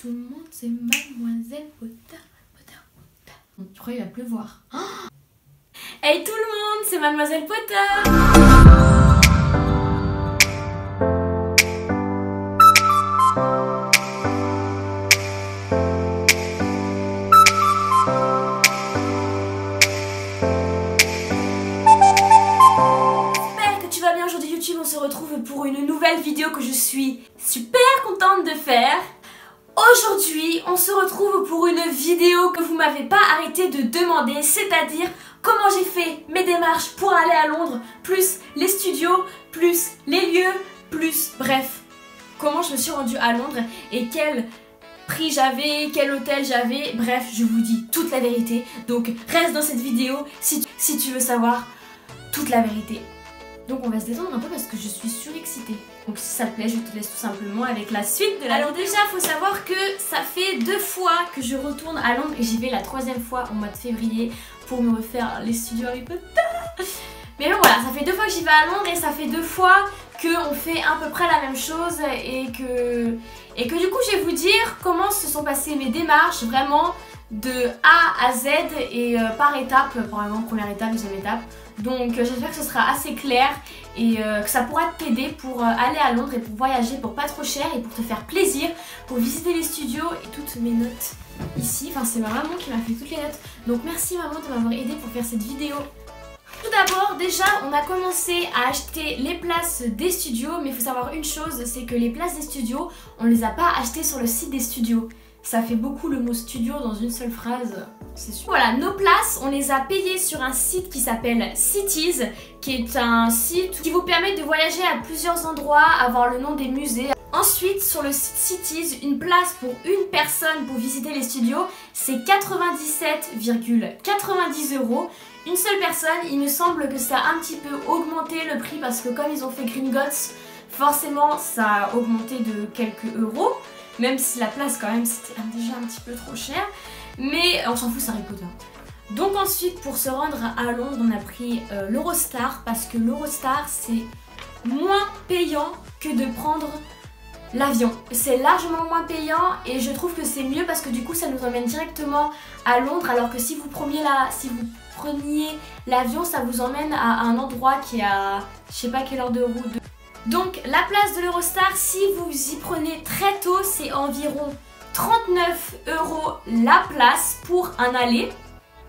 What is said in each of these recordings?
tout le monde, c'est Mademoiselle Potter. Tu crois qu'il va pleuvoir? Hey tout le monde, c'est Mademoiselle Potter. Aujourd'hui YouTube, on se retrouve pour une nouvelle vidéo que je suis super contente de faire. Aujourd'hui, on se retrouve pour une vidéo que vous m'avez pas arrêté de demander, c'est-à-dire comment j'ai fait mes démarches pour aller à Londres, plus les studios, plus les lieux, plus bref, comment je me suis rendue à Londres et quel prix j'avais, quel hôtel j'avais, bref, je vous dis toute la vérité. Donc reste dans cette vidéo si tu veux savoir toute la vérité. Donc on va se détendre un peu parce que je suis surexcitée. Donc si ça te plaît, je te laisse tout simplement avec la suite de la vidéo. Alors déjà, il faut savoir que ça fait 2 fois que je retourne à Londres et j'y vais la 3e fois au mois de février pour me refaire les studios Harry Potter. Mais bon voilà, ça fait 2 fois que j'y vais à Londres et ça fait 2 fois qu'on fait à peu près la même chose et que du coup je vais vous dire comment se sont passées mes démarches vraiment de A à Z et par étape, probablement première étape, deuxième étape. Donc j'espère que ce sera assez clair et que ça pourra t'aider pour aller à Londres et pour voyager pour pas trop cher et pour te faire plaisir, pour visiter les studios et toutes mes notes ici. Enfin c'est ma maman qui m'a fait toutes les notes. Donc merci maman de m'avoir aidé pour faire cette vidéo. Tout d'abord déjà on a commencé à acheter les places des studios, mais il faut savoir une chose, c'est que les places des studios on les a pas achetées sur le site des studios. Ça fait beaucoup le mot studio dans une seule phrase, c'est sûr. Voilà, nos places, on les a payées sur un site qui s'appelle Cities, qui est un site qui vous permet de voyager à plusieurs endroits, avoir le nom des musées. Ensuite, sur le site Cities, une place pour une personne pour visiter les studios, c'est 97,90 €. Une seule personne, il me semble que ça a un petit peu augmenté le prix parce que comme ils ont fait Gringotts, forcément ça a augmenté de quelques euros. Même si la place quand même c'était déjà un petit peu trop cher. Mais on s'en fout, c'est Harry Potter. Donc ensuite pour se rendre à Londres on a pris l'Eurostar. Parce que l'Eurostar c'est moins payant que de prendre l'avion. C'est largement moins payant et je trouve que c'est mieux parce que du coup ça nous emmène directement à Londres. Alors que si vous preniez l'avion ça vous emmène à un endroit qui est à je sais pas quelle heure de route. Donc la place de l'Eurostar, si vous y prenez très tôt, c'est environ 39 € la place pour un aller.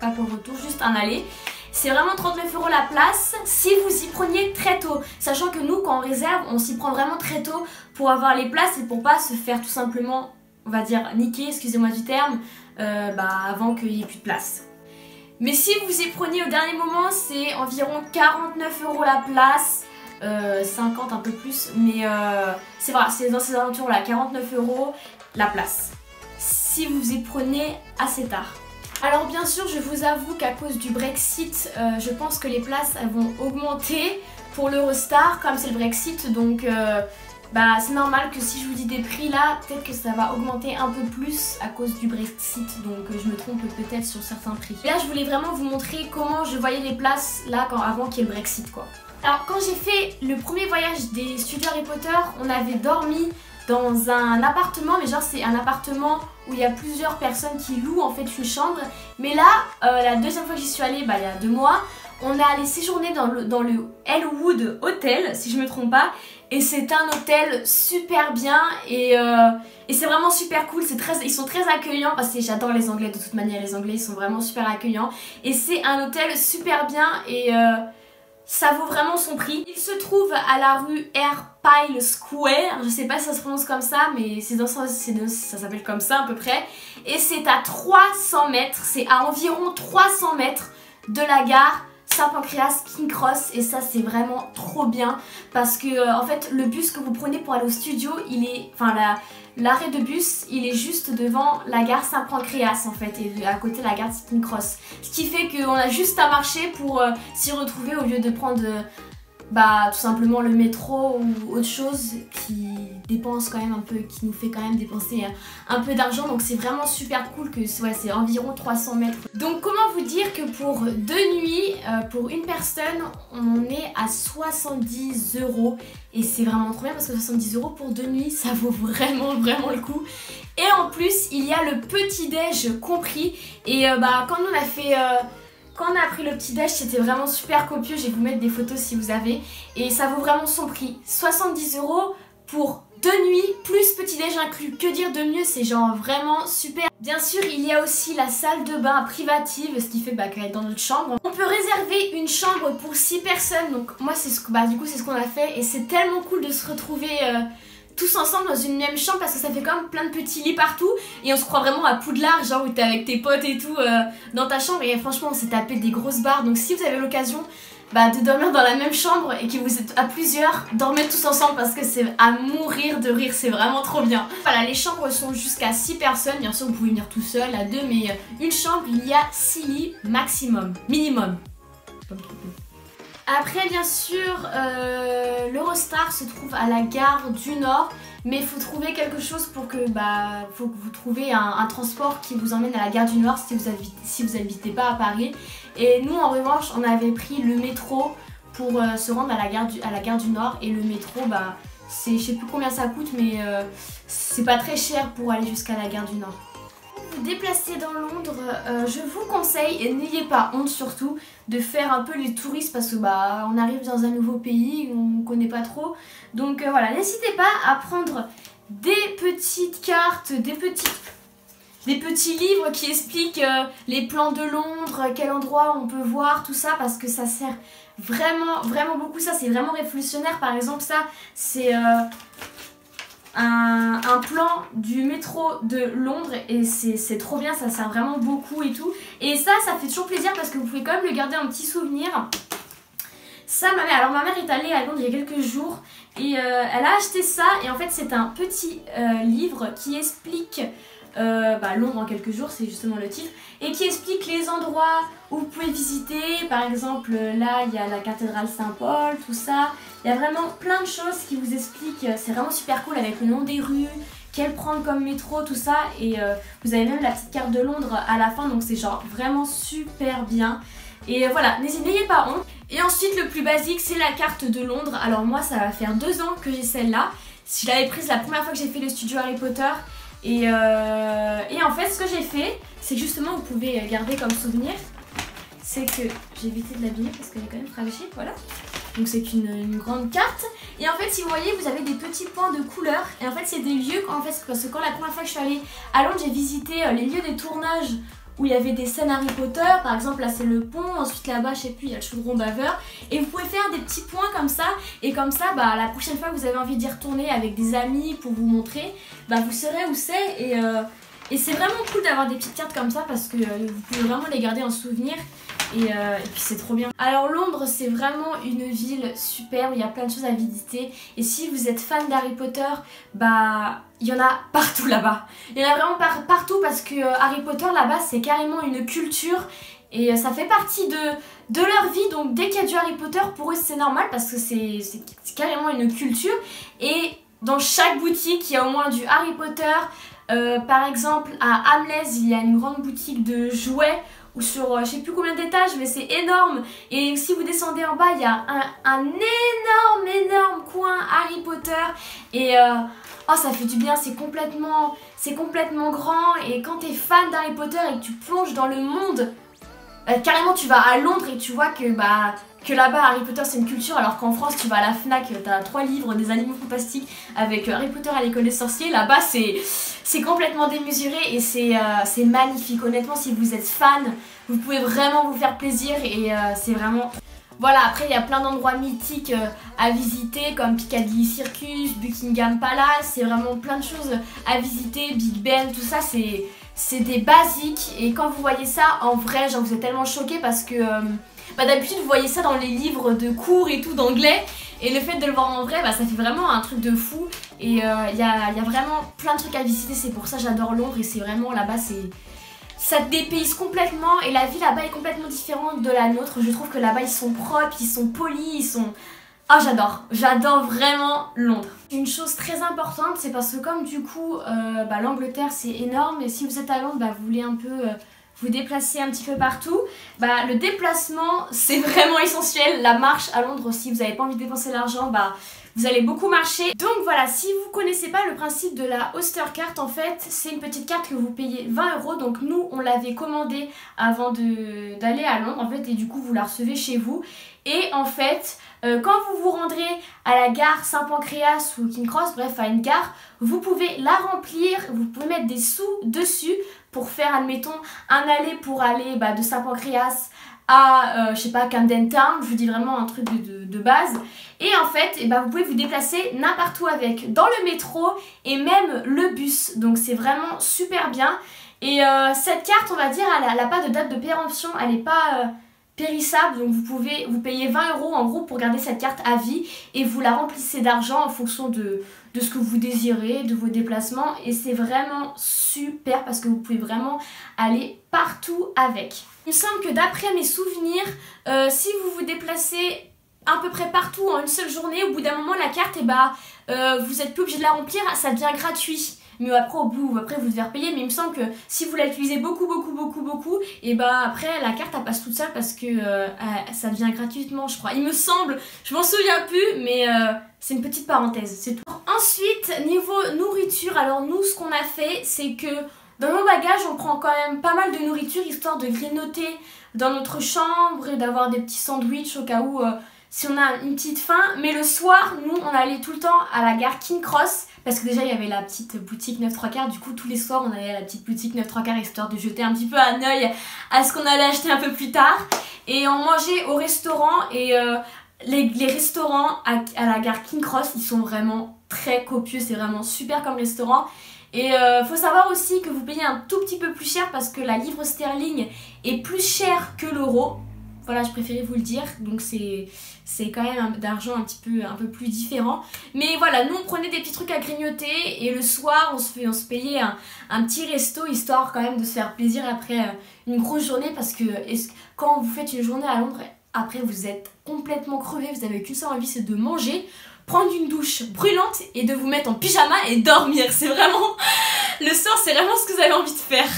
Pas pour le retour, juste un aller. C'est vraiment 39 € la place si vous y preniez très tôt. Sachant que nous, quand on réserve, on s'y prend vraiment très tôt pour avoir les places et pour pas se faire tout simplement, on va dire, niquer, excusez-moi du terme, avant qu'il n'y ait plus de place. Mais si vous y preniez au dernier moment, c'est environ 49 € la place. 50 un peu plus, mais c'est vrai, c'est dans ces alentours là, 49 € la place si vous y prenez assez tard. Alors bien sûr je vous avoue qu'à cause du Brexit je pense que les places elles vont augmenter pour l'Eurostar comme c'est le Brexit, donc c'est normal que si je vous dis des prix là, peut-être que ça va augmenter un peu plus à cause du Brexit, donc je me trompe peut-être sur certains prix. Là je voulais vraiment vous montrer comment je voyais les places là avant qu'il y ait le Brexit quoi. Alors quand j'ai fait le premier voyage des studios Harry Potter, on avait dormi dans un appartement, mais genre c'est un appartement où il y a plusieurs personnes qui louent en fait une chambre. Mais là, la deuxième fois que j'y suis allée, il y a 2 mois, on est allé séjourner dans le Elwood Hotel, si je me trompe pas. Et c'est un hôtel super bien et c'est vraiment super cool, ils sont très accueillants parce que j'adore les Anglais de toute manière, les Anglais ils sont vraiment super accueillants. Et c'est un hôtel super bien et ça vaut vraiment son prix. Il se trouve à la rue Pyle Square, je sais pas si ça se prononce comme ça, mais ça s'appelle comme ça à peu près. Et c'est à 300 mètres, c'est à environ 300 mètres de la gare Saint-Pancréas King Cross, et ça c'est vraiment trop bien parce que en fait le bus que vous prenez pour aller au studio, l'arrêt de bus il est juste devant la gare Saint-Pancréas en fait et à côté de la gare King Cross, ce qui fait qu'on a juste à marcher pour s'y retrouver au lieu de prendre tout simplement le métro ou autre chose qui dépense quand même un peu, qui nous fait quand même dépenser un peu d'argent. Donc c'est vraiment super cool que c'est environ 300 mètres. Donc comment vous dire que pour 2 nuits, pour une personne, on est à 70 € et c'est vraiment trop bien parce que 70 € pour 2 nuits, ça vaut vraiment le coup. Et en plus, il y a le petit-déj compris. Et quand on a fait... Quand on a pris le petit déj, c'était vraiment super copieux. Je vais vous mettre des photos si vous avez. Et ça vaut vraiment son prix. 70 € pour 2 nuits, plus petit déj inclus. Que dire de mieux, c'est genre vraiment super. Bien sûr, il y a aussi la salle de bain privative, ce qui fait qu'elle est dans notre chambre. On peut réserver une chambre pour 6 personnes. Donc moi, c'est ce qu'on a fait. Et c'est tellement cool de se retrouver... tous ensemble dans une même chambre parce que ça fait quand même plein de petits lits partout et on se croit vraiment à Poudlard, genre où t'es avec tes potes et tout dans ta chambre, et franchement on s'est tapé des grosses barres. Donc si vous avez l'occasion de dormir dans la même chambre et que vous êtes à plusieurs, dormez tous ensemble parce que c'est à mourir de rire, c'est vraiment trop bien. Voilà, les chambres sont jusqu'à 6 personnes, bien sûr vous pouvez venir tout seul à 2, mais une chambre il y a 6 lits maximum, minimum. Après bien sûr l'Eurostar se trouve à la gare du Nord, mais il faut trouver quelque chose pour que faut que vous trouviez un transport qui vous emmène à la gare du Nord si vous habitez pas à Paris. Et nous en revanche on avait pris le métro pour se rendre à la gare du Nord, et le métro c'est, je sais plus combien ça coûte, mais c'est pas très cher pour aller jusqu'à la gare du Nord. Vous déplacer dans Londres, je vous conseille, et n'ayez pas honte surtout, de faire un peu les touristes parce que on arrive dans un nouveau pays, on connaît pas trop. Donc voilà, n'hésitez pas à prendre des petites cartes, des petits livres qui expliquent les plans de Londres, quel endroit on peut voir, tout ça, parce que ça sert vraiment, vraiment beaucoup. Ça c'est vraiment révolutionnaire. Par exemple ça, c'est... un plan du métro de Londres, et c'est trop bien, ça sert vraiment beaucoup et tout. Et ça fait toujours plaisir parce que vous pouvez quand même le garder un petit souvenir. Ça, ma mère est allée à Londres il y a quelques jours et elle a acheté ça, et en fait c'est un petit livre qui explique Londres en quelques jours, c'est justement le titre, et qui explique les endroits où vous pouvez visiter. Par exemple là il y a la cathédrale Saint-Paul, tout ça. Il y a vraiment plein de choses qui vous expliquent, c'est vraiment super cool, avec le nom des rues, quelle prendre comme métro, tout ça. Et vous avez même la petite carte de Londres à la fin, donc c'est genre vraiment super bien. Et voilà, n'ayez pas honte. Et ensuite le plus basique, c'est la carte de Londres. Alors moi ça va faire 2 ans que j'ai celle-là. Je l'avais prise la première fois que j'ai fait le studio Harry Potter. Et en fait ce que j'ai fait, c'est que justement vous pouvez garder comme souvenir, c'est que j'ai évité de l'abîmer parce qu'elle est quand même fragile, voilà. Donc c'est une grande carte, et en fait si vous voyez vous avez des petits points de couleur, et en fait c'est des lieux, parce que quand la première fois que je suis allée à Londres, j'ai visité les lieux des tournages où il y avait des scènes Harry Potter. Par exemple là c'est le pont, ensuite là-bas je sais plus, il y a le chaudron baveur, et vous pouvez faire des petits points comme ça, et comme ça la prochaine fois que vous avez envie d'y retourner avec des amis pour vous montrer, vous saurez où c'est. Et c'est vraiment cool d'avoir des petites cartes comme ça parce que vous pouvez vraiment les garder en souvenir. Et puis c'est trop bien. Alors Londres c'est vraiment une ville superbe, il y a plein de choses à visiter. Et si vous êtes fan d'Harry Potter, il y en a partout là-bas. Il y en a vraiment partout parce que Harry Potter là-bas c'est carrément une culture. Et ça fait partie de leur vie, donc dès qu'il y a du Harry Potter, pour eux c'est normal parce que c'est carrément une culture. Et dans chaque boutique il y a au moins du Harry Potter. Par exemple à Hamleys il y a une grande boutique de jouets, ou sur je sais plus combien d'étages, mais c'est énorme. Et si vous descendez en bas il y a un énorme coin Harry Potter. Et ça fait du bien, c'est complètement grand. Et quand t'es fan d'Harry Potter et que tu plonges dans le monde, carrément tu vas à Londres et tu vois que là-bas Harry Potter c'est une culture, alors qu'en France tu vas à la FNAC, t'as 3 livres des animaux fantastiques avec Harry Potter à l'école des sorciers. Là-bas c'est complètement démesuré et c'est magnifique. Honnêtement si vous êtes fan, vous pouvez vraiment vous faire plaisir, et c'est vraiment... Voilà, après il y a plein d'endroits mythiques à visiter comme Piccadilly Circus, Buckingham Palace, c'est vraiment plein de choses à visiter, Big Ben, tout ça c'est des basiques. Et quand vous voyez ça en vrai, genre vous êtes tellement choqués parce que d'habitude vous voyez ça dans les livres de cours et tout d'anglais, et le fait de le voir en vrai, ça fait vraiment un truc de fou. Et il y a vraiment plein de trucs à visiter, c'est pour ça que j'adore Londres. Et c'est vraiment là-bas, ça te dépayse complètement, et la vie là-bas est complètement différente de la nôtre. Je trouve que là-bas ils sont propres, ils sont polis, ils sont... Ah j'adore vraiment Londres. Une chose très importante, c'est parce que comme du coup l'Angleterre c'est énorme, et si vous êtes à Londres, vous voulez un peu vous déplacer un petit peu partout, le déplacement c'est vraiment essentiel. La marche à Londres, si vous n'avez pas envie de dépenser l'argent, vous allez beaucoup marcher. Donc voilà, si vous connaissez pas le principe de la Oyster Card, en fait c'est une petite carte que vous payez 20 €. Donc nous on l'avait commandée avant d'aller à Londres en fait, et du coup vous la recevez chez vous. Et en fait quand vous vous rendrez à la gare Saint-Pancréas ou King Cross, bref à une gare, vous pouvez la remplir, vous pouvez mettre des sous dessus pour faire, admettons, un aller pour aller de Saint-Pancréas à, je sais pas, Camden Town, je vous dis vraiment un truc de base. Et en fait, vous pouvez vous déplacer n'importe où avec, dans le métro et même le bus. Donc c'est vraiment super bien. Et cette carte, on va dire, elle n'a pas de date de péremption, elle n'est pas périssable. Donc vous payez 20 € en gros pour garder cette carte à vie et vous la remplissez d'argent en fonction de ce que vous désirez, de vos déplacements. Et c'est vraiment super parce que vous pouvez vraiment aller partout avec. Il me semble que d'après mes souvenirs, si vous vous déplacez à peu près partout en une seule journée, au bout d'un moment la carte, vous n'êtes plus obligé de la remplir, ça devient gratuit. Mais après vous devez repayer, mais il me semble que si vous l'utilisez beaucoup, après la carte elle passe toute seule parce que ça devient gratuitement, je crois. Il me semble, je m'en souviens plus, mais c'est une petite parenthèse, c'est tout. Ensuite, niveau nourriture, alors nous ce qu'on a fait, c'est que dans nos bagages on prend quand même pas mal de nourriture histoire de grignoter dans notre chambre et d'avoir des petits sandwichs au cas où si on a une petite faim. Mais le soir, nous on allait tout le temps à la gare King Cross parce que déjà il y avait la petite boutique 9-3/4. Du coup tous les soirs on allait à la petite boutique 9-3/4 histoire de jeter un petit peu un œil à ce qu'on allait acheter un peu plus tard. Et on mangeait au restaurant et les restaurants à la gare King Cross ils sont vraiment très copieux, c'est vraiment super comme restaurant. Et faut savoir aussi que vous payez un tout petit peu plus cher parce que la livre sterling est plus chère que l'euro. Voilà, je préférais vous le dire, donc c'est quand même d'argent un peu plus différent. Mais voilà, nous on prenait des petits trucs à grignoter et le soir on se payait un petit resto histoire quand même de se faire plaisir après une grosse journée. Parce que quand vous faites une journée à Londres, après vous êtes complètement crevé, vous n'avez qu'une seule envie, c'est de manger, prendre une douche brûlante et de vous mettre en pyjama et dormir. C'est vraiment, le soir c'est vraiment ce que vous avez envie de faire.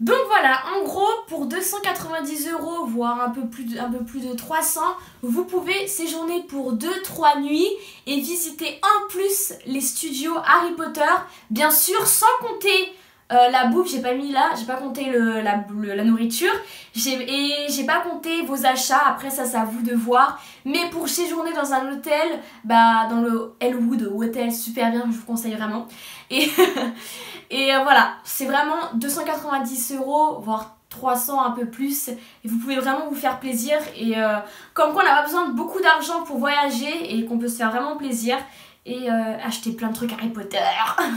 Donc voilà, en gros, pour 290 €, voire un peu plus de 300, vous pouvez séjourner pour 2-3 nuits et visiter en plus les studios Harry Potter, bien sûr, sans compter la bouffe. J'ai pas mis là, j'ai pas compté la nourriture, et j'ai pas compté vos achats. Après ça c'est à vous de voir. Mais pour séjourner dans un hôtel, dans le Elwood Hotel, super bien, je vous conseille vraiment. Et voilà, c'est vraiment 290 €, voire 300 un peu plus, et vous pouvez vraiment vous faire plaisir. Et comme quoi on n'a pas besoin de beaucoup d'argent pour voyager et qu'on peut se faire vraiment plaisir et acheter plein de trucs Harry Potter.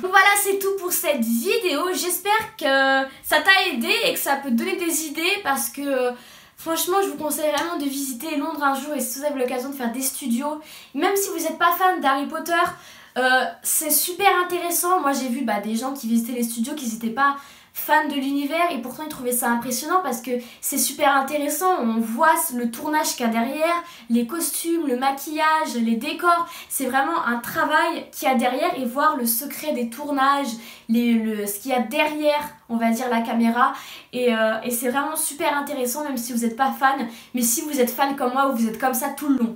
Voilà, c'est tout pour cette vidéo. J'espère que ça t'a aidé et que ça peut te donner des idées parce que franchement je vous conseille vraiment de visiter Londres un jour. Et si vous avez l'occasion de faire des studios, même si vous n'êtes pas fan d'Harry Potter, c'est super intéressant. Moi j'ai vu des gens qui visitaient les studios qui n'étaient pas fans de l'univers et pourtant ils trouvaient ça impressionnant parce que c'est super intéressant. On voit le tournage qu'il y a derrière, les costumes, le maquillage, les décors. C'est vraiment un travail qu'il y a derrière, et voir le secret des tournages, ce qu'il y a derrière, on va dire, la caméra. Et c'est vraiment super intéressant même si vous n'êtes pas fan. Mais si vous êtes fan comme moi ou vous êtes comme ça tout le long.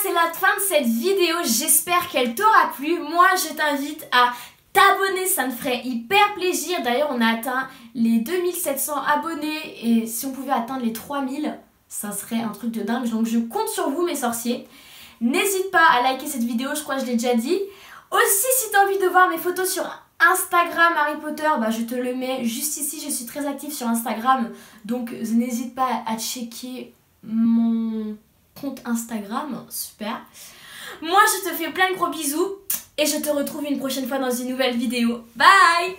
C'est la fin de cette vidéo, j'espère qu'elle t'aura plu. Moi je t'invite à t'abonner, ça me ferait hyper plaisir. D'ailleurs on a atteint les 2700 abonnés et si on pouvait atteindre les 3000, ça serait un truc de dingue. Donc je compte sur vous mes sorciers. N'hésite pas à liker cette vidéo, je crois que je l'ai déjà dit. Aussi si tu as envie de voir mes photos sur Instagram Harry Potter, je te le mets juste ici. Je suis très active sur Instagram, donc n'hésite pas à checker mon compte Instagram, super. Moi je te fais plein de gros bisous et je te retrouve une prochaine fois dans une nouvelle vidéo. Bye!